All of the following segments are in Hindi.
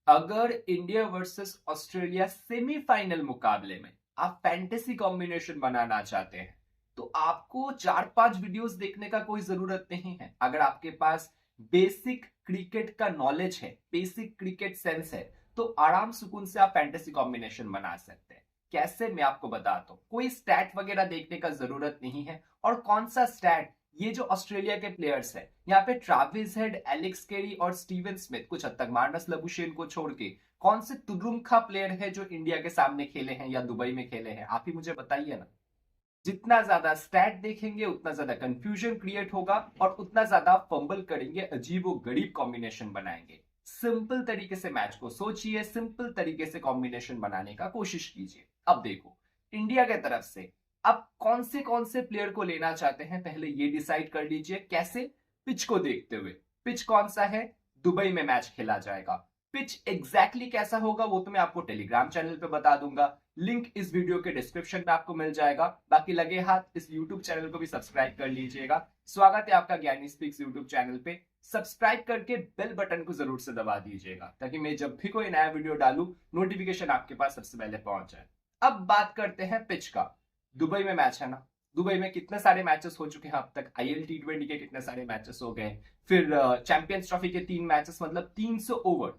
अगर इंडिया वर्सेस ऑस्ट्रेलिया सेमीफाइनल मुकाबले में आप फैंटेसी कॉम्बिनेशन बनाना चाहते हैं तो आपको 4-5 वीडियोस देखने का कोई जरूरत नहीं है। अगर आपके पास बेसिक क्रिकेट का नॉलेज है, बेसिक क्रिकेट सेंस है, तो आराम सुकून से आप फैंटेसी कॉम्बिनेशन बना सकते हैं। कैसे, मैं आपको बताता हूं। कोई स्टैट वगैरह देखने का जरूरत नहीं है। और कौन सा स्टैट? ये जो ऑस्ट्रेलिया के प्लेयर्स है, यहाँ पे ट्रेविस हेड, एलेक्स कैरी और स्टीवन स्मिथ, कुछ हद तक मार्नस लबुशेन को छोड़ के कौन से तुरुंखा प्लेयर है जो इंडिया के सामने खेले हैं या दुबई में खेले हैं? आप ही मुझे बताइए ना। जितना ज्यादा स्टैट देखेंगे उतना ज्यादा कंफ्यूजन क्रिएट होगा और उतना ज्यादा फंबल करेंगे, अजीब व गरीब कॉम्बिनेशन बनाएंगे। सिंपल तरीके से मैच को सोचिए, सिंपल तरीके से कॉम्बिनेशन बनाने का कोशिश कीजिए। अब देखो, इंडिया के तरफ से अब कौन से प्लेयर को लेना चाहते हैं, पहले ये डिसाइड कर लीजिए। कैसे? पिच को देखते हुए। पिच कौन सा है? दुबई में मैच खेला जाएगा। पिच एग्जैक्टली कैसा होगा वो तो मैं आपको टेलीग्राम चैनल पे बता दूंगा। लिंक इस वीडियो के डिस्क्रिप्शन में आपको मिल जाएगा। बाकी लगे हाथ इस यूट्यूब चैनल को भी सब्सक्राइब कर लीजिएगा। स्वागत है आपका ज्ञानी स्पीक्स यूट्यूब चैनल पे। सब्सक्राइब करके बेल बटन को जरूर से दबा दीजिएगा ताकि मैं जब भी कोई नया वीडियो डालूं नोटिफिकेशन आपके पास सबसे पहले पहुंच जाए। अब बात करते हैं पिच का। दुबई में मैच है ना। दुबई में कितने सारे मैचेस हो चुके हैं अब तक? आईएल टी20 के कितने सारे मैचेस हो गए, फिर चैंपियंस ट्रॉफी के 3 मैचेस, मतलब 300 ओवर।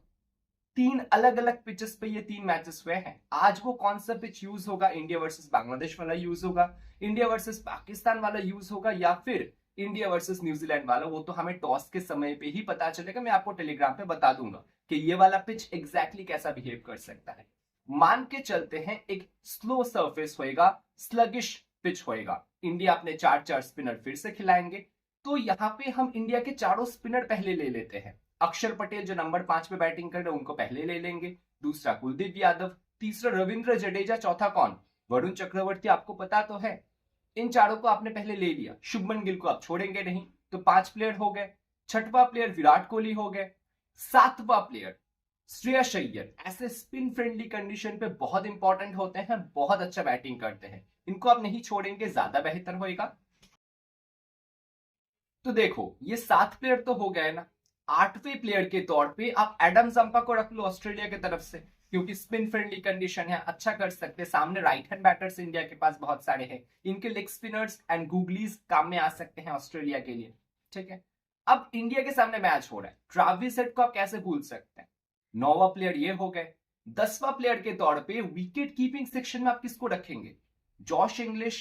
3 अलग अलग पिचेस पे ये 3 मैचेस हुए हैं। आज वो कौन सा पिच यूज होगा? इंडिया वर्सेस बांग्लादेश वाला यूज होगा, इंडिया वर्सेस पाकिस्तान वाला यूज होगा, या फिर इंडिया वर्सेस न्यूजीलैंड वाला? वो तो हमें टॉस के समय पे ही पता चलेगा। मैं आपको टेलीग्राम पे बता दूंगा कि ये वाला पिच एग्जैक्टली कैसा बिहेव कर सकता है। मान के चलते हैं एक स्लो सरफेस होएगा, स्लगिश पिच होएगा। इंडिया अपने 4 स्पिनर फिर से खिलाएंगे। तो यहाँ पे हम इंडिया के चारों स्पिनर पहले ले लेते हैं। अक्षर पटेल जो नंबर 5 पे बैटिंग कर रहे हैं उनको पहले ले लेंगे। दूसरा कुलदीप यादव, तीसरा रविंद्र जडेजा, चौथा कौन? वरुण चक्रवर्ती। आपको पता तो है। इन चारों को आपने पहले ले लिया। शुभमन गिल को आप छोड़ेंगे नहीं, तो 5 प्लेयर हो गए। छठवां प्लेयर विराट कोहली हो गए। सातवां प्लेयर श्रेयस अय्यर। ऐसे स्पिन फ्रेंडली कंडीशन पे बहुत इंपॉर्टेंट होते हैं, बहुत अच्छा बैटिंग करते हैं। इनको आप नहीं छोड़ेंगे, ज्यादा बेहतर होएगा। तो देखो, ये 7 प्लेयर तो हो गए ना। 8वें प्लेयर के तौर पे आप एडम जंपा को रख लो ऑस्ट्रेलिया की तरफ से, क्योंकि स्पिन फ्रेंडली कंडीशन है, अच्छा कर सकते हैं। सामने राइट हैंड बैटर्स इंडिया के पास बहुत सारे हैं। इनके लेग स्पिनर्स एंड गूगलीज काम में आ सकते हैं ऑस्ट्रेलिया के लिए। ठीक है। अब इंडिया के सामने मैच हो रहा है, ट्रेविस हेड को आप कैसे भूल सकते हैं? 9वां प्लेयर ये हो गए। 10वां प्लेयर के तौर पे विकेट कीपिंग सेक्शन में आप किसको रखेंगे? जॉश इंग्लिश,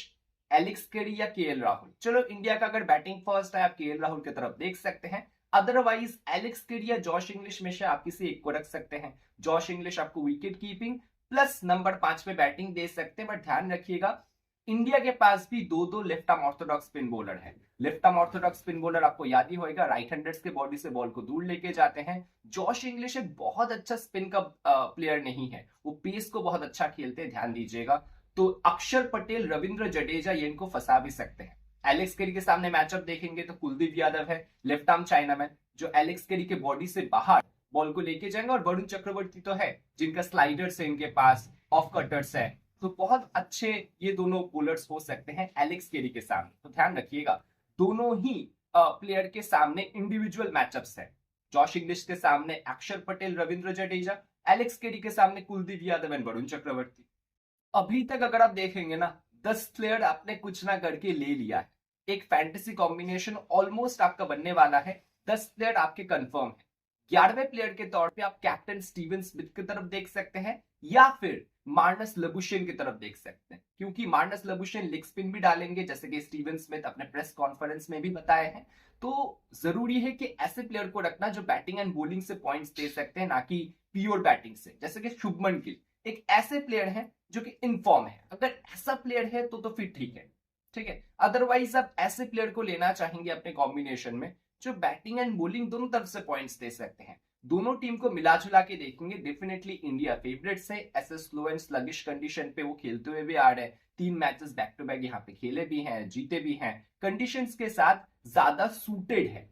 एलेक्स केरी या केएल राहुल? चलो, इंडिया का अगर बैटिंग फर्स्ट है, आप केएल राहुल की तरफ देख सकते हैं। अदरवाइज एलेक्स केरी या जॉश इंग्लिश में से आप किसी एक को रख सकते हैं। जॉश इंग्लिश आपको विकेट कीपिंग प्लस नंबर 5 में बैटिंग दे सकते हैं। बट ध्यान रखिएगा, इंडिया के पास भी दो दो left arm orthodox spin bowler है। Left arm orthodox spin bowler आपको याद ही होगा, राइट हैंडर्स के बॉडी से बॉल को दूर लेके जाते हैं। जॉश इंग्लिश एक बहुत अच्छा स्पिन का प्लेयर नहीं है, वो पेस को बहुत अच्छा खेलते हैं, ध्यान दीजिएगा। तो अक्षर पटेल, रविंद्र जडेजा, ये इनको फंसा भी सकते हैं। एलेक्स केरी के सामने मैचअप देखेंगे तो कुलदीप यादव है, लेफ्ट आर्म चाइनामैन, जो एलेक्स केरी के बॉडी से बाहर बॉल को लेके जाएंगे। और वरुण चक्रवर्ती तो है जिनका स्लाइडर्स है, इनके पास ऑफ कटर्स है। तो बहुत अच्छे ये दोनों बॉलर्स हो सकते हैं एलेक्स केरी के सामने। तो ध्यान रखिएगा, दोनों ही प्लेयर के सामने इंडिविजुअल मैचअप्स है। जॉश इंग्लिश के सामने अक्षर पटेल, रविंद्र जडेजा, एलेक्स केरी के सामने कुलदीप यादव एंड वरुण चक्रवर्ती। अभी तक अगर आप देखेंगे ना, 10 प्लेयर आपने कुछ ना करके ले लिया है। एक फैंटेसी कॉम्बिनेशन ऑलमोस्ट आपका बनने वाला है। 10 प्लेयर आपके कंफर्म है। 11वें प्लेयर के तौर पे आप कैप्टन स्टीवन स्मिथ की तरफ देख सकते हैं या फिर मार्नस लबुशेन की तरफ देख सकते हैं, क्योंकि मार्नस लबुशेन लेग स्पिन भी डालेंगे जैसे कि स्टीवन स्मिथ अपने प्रेस कॉन्फ्रेंस में भी बताए हैं। तो जरूरी है कि ऐसे प्लेयर को रखना जो बैटिंग एंड बॉलिंग से पॉइंट्स दे सकते हैं, ना कि प्योर बैटिंग से। जैसे कि शुभमन गिल एक ऐसे प्लेयर है जो कि इनफॉर्म है। अगर ऐसा प्लेयर है तो फिर ठीक है। ठीक है। अदरवाइज आप ऐसे प्लेयर को लेना चाहेंगे अपने कॉम्बिनेशन में जो बैटिंग एंड बॉलिंग दोनों तरफ से पॉइंट्स दे सकते हैं। दोनों टीम को मिला जुला के देखेंगे, डेफिनेटली इंडिया फेवरेट्स है। ऐसे स्लो एंड स्लगिश कंडीशन पे वो खेलते हुए भी आ रहे हैं। 3 मैचेस बैक टू बैक यहाँ पे खेले भी हैं, जीते भी हैं। कंडीशंस के साथ ज्यादा सूटेड है।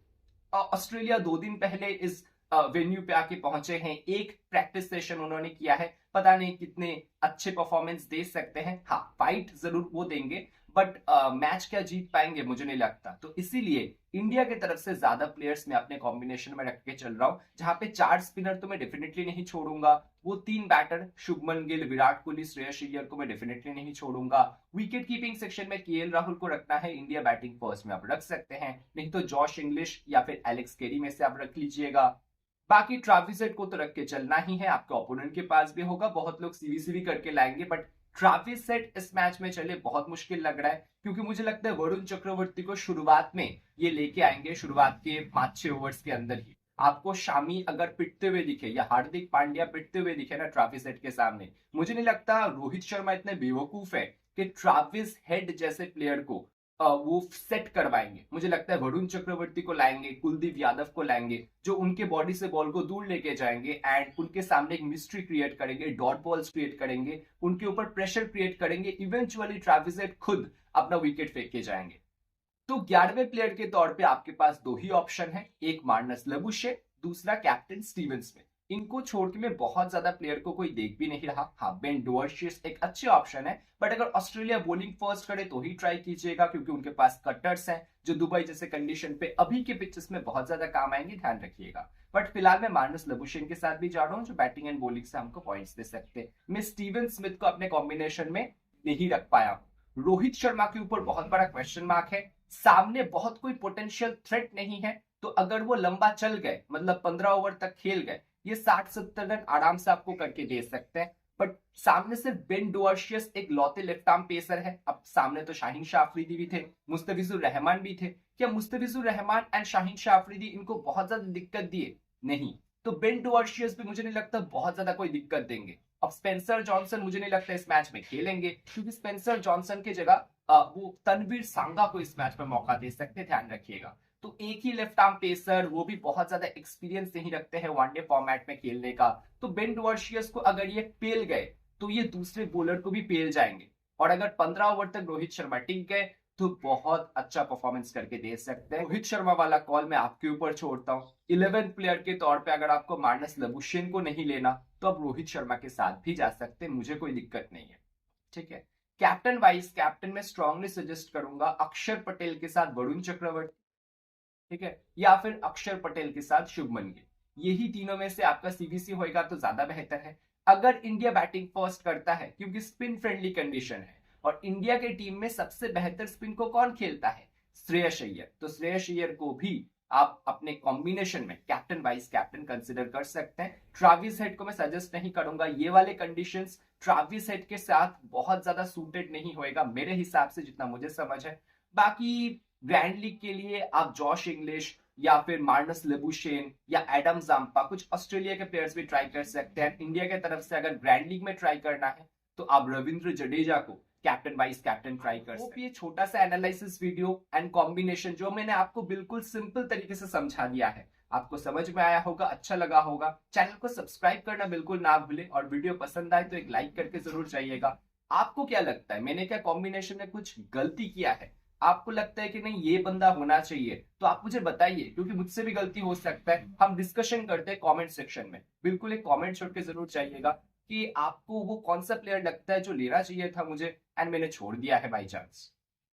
ऑस्ट्रेलिया 2 दिन पहले इस वेन्यू पे आके पहुंचे हैं। एक प्रैक्टिस सेशन उन्होंने किया है, पता नहीं कितने अच्छे परफॉर्मेंस दे सकते हैं। हाँ, फाइट जरूर वो देंगे, बट मैच क्या जीत पाएंगे मुझे नहीं लगता। तो इसीलिए इंडिया की तरफ से ज्यादा प्लेयर्स मैं अपने कॉम्बिनेशन में रख के चल रहा हूं, जहां पे 4 स्पिनर तो मैं डेफिनेटली नहीं छोड़ूंगा। वो 3 बैटर शुभमन गिल, विराट कोहली, श्रेयस अय्यर को मैं डेफिनेटली नहीं छोड़ूंगा। विकेट कीपिंग सेक्शन में केएल राहुल को रखना है, इंडिया बैटिंग फर्स्ट में आप रख सकते हैं, नहीं तो जॉश इंग्लिश या फिर एलेक्स केरी में से आप रख लीजिएगा। बाकी ट्रेविस हेड को तो रख के चलना ही है, आपके ओपोनेंट के पास भी होगा, बहुत लोग सीवी करके लाएंगे, बट ट्रेविस हेड इस मैच में चले बहुत मुश्किल लग रहा है, क्योंकि मुझे लगता है वरुण चक्रवर्ती को शुरुआत में ये लेके आएंगे, शुरुआत के 5-6 ओवर्स के अंदर ही। आपको शामी अगर पिटते हुए दिखे या हार्दिक पांड्या पिटते हुए दिखे ना ट्रेविस हेड के सामने, मुझे नहीं लगता रोहित शर्मा इतने बेवकूफ है कि ट्रेविस हेड जैसे प्लेयर को वो सेट करवाएंगे। मुझे लगता है वरुण चक्रवर्ती को लाएंगे, कुलदीप यादव को लाएंगे, जो उनके बॉडी से बॉल को दूर लेके जाएंगे एंड उनके सामने एक मिस्ट्री क्रिएट करेंगे, डॉट बॉल्स क्रिएट करेंगे, उनके ऊपर प्रेशर क्रिएट करेंगे, इवेंचुअली ट्रेविस हेड खुद अपना विकेट फेंक के जाएंगे। तो 11वें प्लेयर के तौर पे आपके पास 2 ही ऑप्शन है, एक मार्नस लबुशे, दूसरा कैप्टन स्टीवन स्मिथ। इनको छोड़ के मैं बहुत ज्यादा प्लेयर को कोई देख भी नहीं रहा। हाँ, बेन डुवर्शियस एक अच्छे ऑप्शन है, बट अगर ऑस्ट्रेलिया बॉलिंग फर्स्ट करे तो ही ट्राई कीजिएगा, क्योंकि उनके पास कटर्स हैं जो दुबई जैसे कंडीशन पे अभी के पिचेस में बहुत ज्यादा काम आएंगे, ध्यान रखिएगा। बट फिलहाल मैं मार्नस लबुशेन के साथ भी जा रहा हूँ, जो बैटिंग एंड बॉलिंग से हमको पॉइंट्स दे सकते हैं। मैं स्टीवन स्मिथ को अपने कॉम्बिनेशन में नहीं रख पाया हूँ। रोहित शर्मा के ऊपर बहुत बड़ा क्वेश्चन मार्क है, सामने बहुत कोई पोटेंशियल थ्रेट नहीं है, तो अगर वो लंबा चल गए, मतलब 15 ओवर तक खेल गए, ये 60-70 रन आराम से आपको करके दे सकते हैं। बट सामने सिर्फ बेन डुवर्शियस एक लौते लेफ्ट आर्म पेसर है। अब सामने तो शाहीन शाह अफरीदी भी थे, मुस्तफिजुर रहमान भी थे। क्या मुस्तफिजुर रहमान एंड शाहीन शाह अफरीदी इनको बहुत ज्यादा दिक्कत दिए? नहीं। तो बेन डुवर्शियस भी मुझे नहीं लगता बहुत ज्यादा कोई दिक्कत देंगे। अब स्पेंसर जॉनसन मुझे नहीं लगता इस मैच में खेलेंगे, क्योंकि स्पेंसर जॉनसन की जगह वो तनवीर सांगा को इस मैच में मौका दे सकते हैं, ध्यान रखिएगा। तो एक ही लेफ्ट आर्म पेसर, वो भी बहुत ज्यादा एक्सपीरियंस नहीं रखते हैं वनडे फॉर्मेट में खेलने का। तो बेन डुवर्शियस को अगर ये पेल गए तो ये दूसरे बॉलर को भी पेल जाएंगे, और अगर 15 ओवर तक रोहित शर्मा टिक गए तो बहुत अच्छा परफॉर्मेंस करके दे सकते हैं। रोहित शर्मा वाला कॉल मैं आपके ऊपर छोड़ता हूँ। 11th प्लेयर के तौर पे अगर आपको मार्नस लबुशेन को नहीं लेना तो आप रोहित शर्मा के साथ भी जा सकते हैं, मुझे कोई दिक्कत नहीं है, ठीक है। कैप्टन वाइस कैप्टन में स्ट्रांगली सजेस्ट करूंगा अक्षर पटेल के साथ वरुण चक्रवर्ती, ठीक है, या फिर अक्षर पटेल के साथ शुभमन गिल। यही तीनों में से आपका सीबीसी होएगा तो ज्यादा बेहतर है। अगर इंडिया बैटिंग फर्स्ट करता है, क्योंकि स्पिन फ्रेंडली कंडीशन है, और इंडिया के टीम में सबसे बेहतर स्पिन को कौन खेलता है? श्रेयस अय्यर। तो श्रेयस अय्यर को भी आप अपने कॉम्बिनेशन में कैप्टन वाइस कैप्टन कंसिडर कर सकते हैं। ट्रेविस हेड को मैं सजेस्ट नहीं करूंगा, ये वाले कंडीशंस ट्रेविस हेड के साथ बहुत ज्यादा सूटेड नहीं होएगा मेरे हिसाब से, जितना मुझे समझ है। बाकी ग्रैंड लीग के लिए आप जॉश इंग्लिश या फिर मार्नस लेबुशेन या एडम जाम्पा, कुछ ऑस्ट्रेलिया के प्लेयर्स भी ट्राई कर सकते हैं। इंडिया की तरफ से अगर ग्रैंड लीग में ट्राई करना है तो आप रविंद्र जडेजा को कैप्टन वाइस कैप्टन ट्राई कर सकते हैं। ये छोटा सा एनालिसिस वीडियो एंड कॉम्बिनेशन जो मैंने आपको बिल्कुल सिंपल तरीके से समझा दिया है, आपको समझ में आया होगा, अच्छा लगा होगा। चैनल को सब्सक्राइब करना बिल्कुल ना भूलें, और वीडियो पसंद आए तो एक लाइक करके जरूर जाइएगा। आपको क्या लगता है, मैंने क्या कॉम्बिनेशन में कुछ गलती किया है? आपको लगता है कि नहीं ये बंदा होना चाहिए, तो आप मुझे बताइए, क्योंकि मुझसे भी गलती हो सकता है। हम डिस्कशन करते हैं कमेंट सेक्शन में, बिल्कुल एक कमेंट छोड़ के जरूर जाइएगा कि आपको वो कौन सा प्लेयर लगता है जो लेना चाहिए था मुझे एंड मैंने छोड़ दिया है बाई चांस।